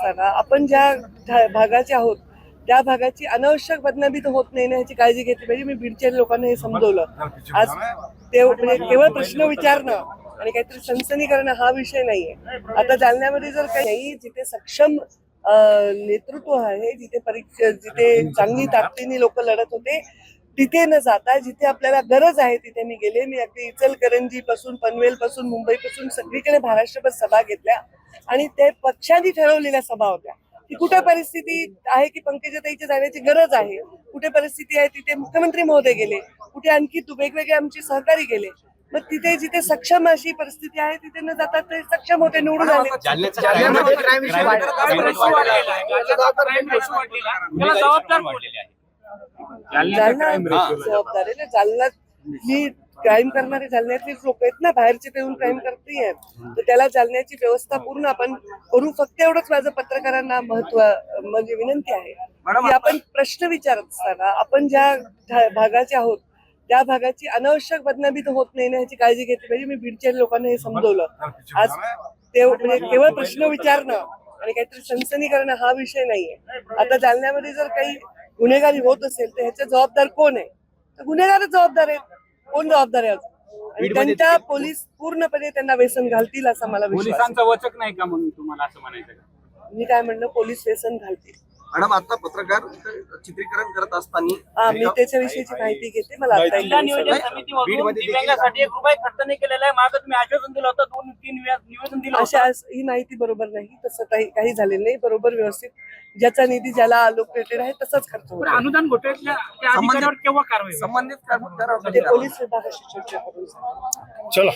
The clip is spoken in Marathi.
असताना आपण ज्या भागाचे आहोत त्या भागाची अनावश्यक बदनामी तर होत नाही ना, ह्याची काळजी घेतली पाहिजे. मी बीडच्या लोकांना हे समजवलं. आज ते म्हणजे केवळ प्रश्न विचारणं आणि काहीतरी सनसनी करणं हा विषय नाहीये. आता जालन्यामध्ये जर काही नाही, जिथे सक्षम नेतृत्व आहे, जिथे चांगली ताकदीने लोक लढत होते, तिथे न जाता जिथे आपल्याला गरज आहे तिथे मी गेले. मी अगदी इचलकरंजी पासून, पनवेल पासून, मुंबई पासून सगळीकडे महाराष्ट्रभर सभा घेतल्या आणि ते पक्षांनी ठरवलेल्या सभा होत्या. की कुठे परिस्थिती आहे की पंकजाताईच्या जाण्याची गरज आहे, कुठे परिस्थिती आहे तिथे मुख्यमंत्री महोदय गेले, कुठे आणखी वेगवेगळे आमचे सहकारी गेले. मग तिथे जिथे सक्षम अशी परिस्थिती आहे तिथे न जाता ते सक्षम होते, निवडून आले. जबाबदार आहे ना. जालना ही क्राईम करणारे जालन्यातलीच लोक आहेत ना, बाहेरचे ते येऊन क्राईम करते आहेत. तर त्याला जालन्याची व्यवस्था पूर्ण आपण करू. फक्त एवढंच माझं पत्रकारांना म्हणजे विनंती आहे की आपण प्रश्न विचारत असताना आपण ज्या भागाचे आहोत त्या भागाची अनावश्यक बदनामी तर होत नाही ना, ह्याची काळजी घेतली पाहिजे. मी बीडच्या लोकांना हे समजवलं. आज ते म्हणजे केवळ प्रश्न विचारणं आणि काहीतरी सनसनी करणं हा विषय नाहीये. आता जालन्यामध्ये जर काही गुन्हेगारी होत असेल तर ह्याचे जबाबदार कोण आहे? तर गुन्हेगारच जबाबदार आहेत. कोण जबाबदार आहे? आणि त्यांच्या पोलीस पूर्णपणे त्यांना व्यसन घालतील असा मला विश्वास. पोलिसांचा वचक नाही का म्हणून तुम्हाला असं म्हणायचं का? मी काय म्हणलं, पोलीस व्यसन घालतील. मॅडम, आता पत्रकार चित्रीकरण करत असताना मी त्याच्याविषयीची माहिती घेते. मला आता नियोजन समितीमधून दिव्यांगासाठी 1 रुपया खर्च नाही केलेला आहे. मागं तुम्ही आश्वासन दिलं होतं, 2-3 वेळा निवेदन दिलं होतं. ही माहिती बरोबर नाही. तसं काही झालेलं नाही. बरोबर व्यवस्थित ज्याचा निधी ज्याला अलोकेटेड आहे तसंच खर्च होतो. अनुदान घोटाळ्यातल्या त्या अधिकाऱ्यावर केव्हा कारवाई? संबंधित ते पोलीस विभागाशी चर्चा करून चला